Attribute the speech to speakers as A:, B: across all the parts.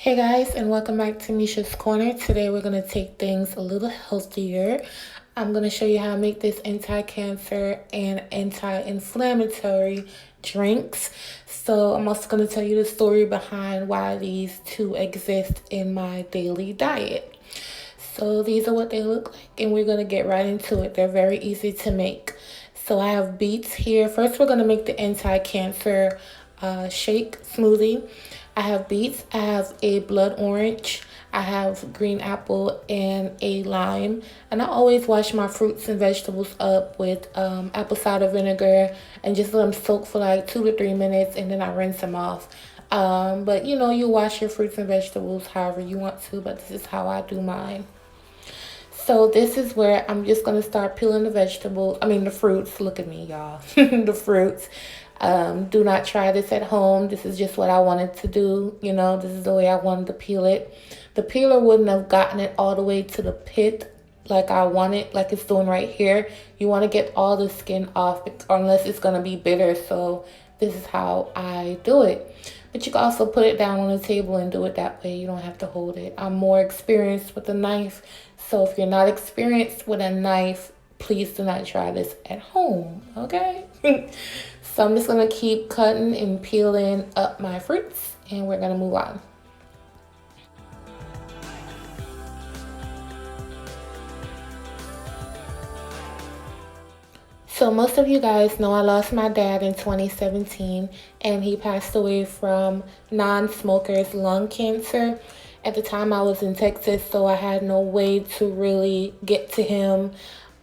A: Hey guys, and welcome back to Misha's Corner. Today we're going to take things a little healthier. I'm going to show you how to make this anti-cancer and anti-inflammatory drinks. So I'm also going to tell you the story behind why these two exist in my daily diet. So these are what they look like, and we're going to get right into it. They're very easy to make. So I have beets here. First, we're going to make the anti-cancer shake smoothie. I have beets. I have a blood orange. I have green apple and a lime. And I always wash my fruits and vegetables up with apple cider vinegar and just let them soak for like 2 to 3 minutes, and then I rinse them off. But you wash your fruits and vegetables however you want to, but this is how I do mine. So this is where I'm just going to start peeling the fruits. Look at me, y'all. The fruits. Do not try this at home. This is just what I wanted to do. This is the way I wanted to peel it. The peeler wouldn't have gotten it all the way to the pit like I want it, like it's doing right here. You want to get all the skin off unless it's going to be bitter. So this is how I do it. But you can also put it down on the table and do it that way. You don't have to hold it. I'm more experienced with a knife. So if you're not experienced with a knife, please do not try this at home, okay? So I'm just going to keep cutting and peeling up my fruits, and we're going to move on. So most of you guys know I lost my dad in 2017, and he passed away from non-smokers lung cancer. At the time I was in Texas, so I had no way to really get to him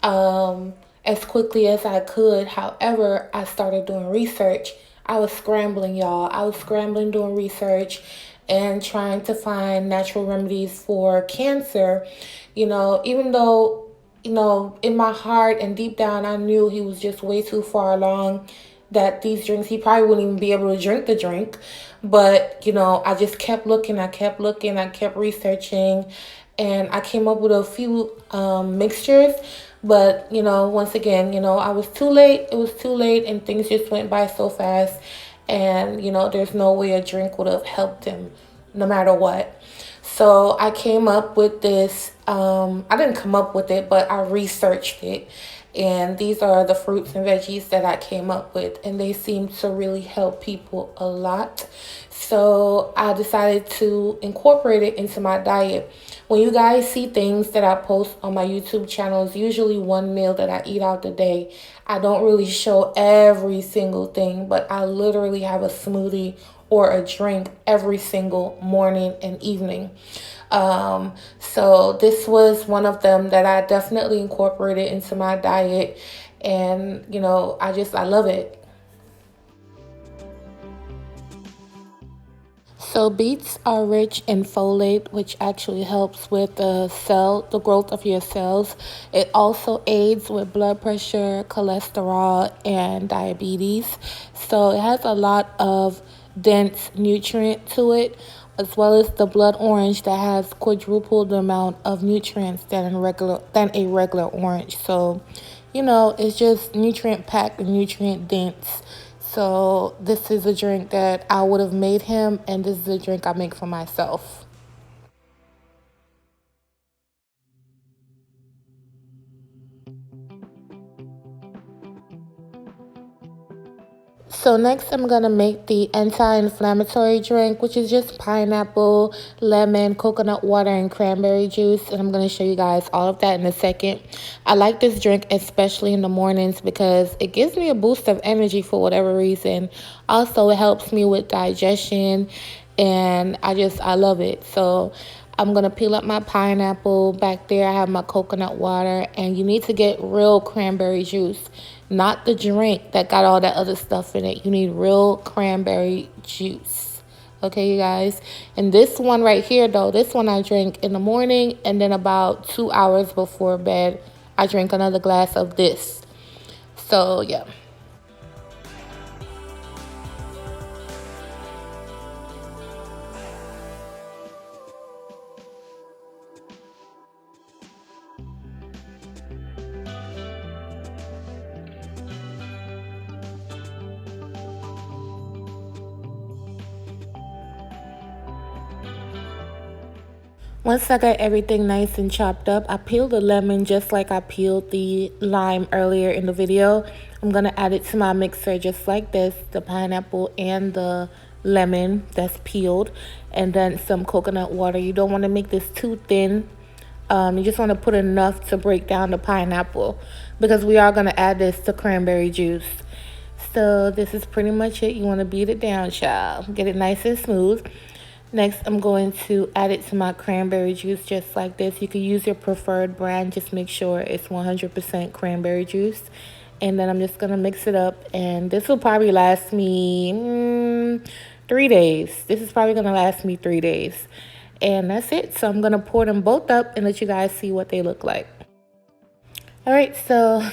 A: as quickly as I could. However, I started doing research. I was scrambling, y'all. I was scrambling doing research and trying to find natural remedies for cancer. Even though in my heart and deep down, I knew he was just way too far along, that these drinks, he probably wouldn't even be able to drink the drink. But, I just kept looking, I kept researching, and I came up with a few mixtures. But, once again, I was too late. It was too late, and things just went by so fast. And, there's no way a drink would have helped him no matter what. So I came up with this. I didn't come up with it, but I researched it. And these are the fruits and veggies that I came up with. And they seem to really help people a lot. So I decided to incorporate it into my diet. When you guys see things that I post on my YouTube channel, it's usually one meal that I eat out the day. I don't really show every single thing, but I literally have a smoothie or a drink every single morning and evening. So this was one of them that I definitely incorporated into my diet, and I love it. So beets are rich in folate, which actually helps with the growth of your cells. It also aids with blood pressure, cholesterol, and diabetes. So it has a lot of dense nutrient to it, as well as the blood orange that has quadruple the amount of nutrients than a regular orange. So, it's just nutrient packed and nutrient dense. So this is a drink that I would have made him, and this is a drink I make for myself. So next I'm going to make the anti-inflammatory drink, which is just pineapple, lemon, coconut water, and cranberry juice. And I'm going to show you guys all of that in a second. I like this drink especially in the mornings because it gives me a boost of energy for whatever reason. Also, it helps me with digestion, and I love it. So I'm going to peel up my pineapple. Back there I have my coconut water, and you need to get real cranberry juice, not the drink that got all that other stuff in it. You need real cranberry juice. Okay, you guys? And this one right here, though, this one I drink in the morning, and then about 2 hours before bed, I drink another glass of this. So, yeah. Once I got everything nice and chopped up, I peeled the lemon just like I peeled the lime earlier in the video. I'm going to add it to my mixer just like this, the pineapple and the lemon that's peeled, and then some coconut water. You don't want to make this too thin. You just want to put enough to break down the pineapple because we are going to add this to cranberry juice. So this is pretty much it. You want to beat it down, child. Get it nice and smooth. Next, I'm going to add it to my cranberry juice just like this. You can use your preferred brand. Just make sure it's 100% cranberry juice. And then I'm just going to mix it up. And this will probably last me 3 days. This is probably going to last me 3 days. And that's it. So I'm going to pour them both up and let you guys see what they look like. All right, so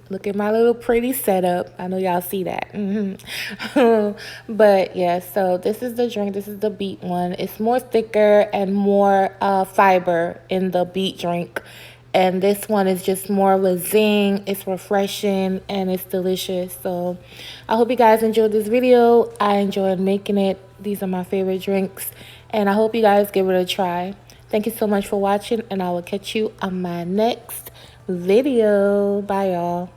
A: look at my little pretty setup. I know y'all see that. But yeah, so this is the drink. This is the beet one. It's more thicker and more fiber in the beet drink. And this one is just more of a zing. It's refreshing and it's delicious. So I hope you guys enjoyed this video. I enjoyed making it. These are my favorite drinks. And I hope you guys give it a try. Thank you so much for watching. And I will catch you on my next video. Bye, y'all.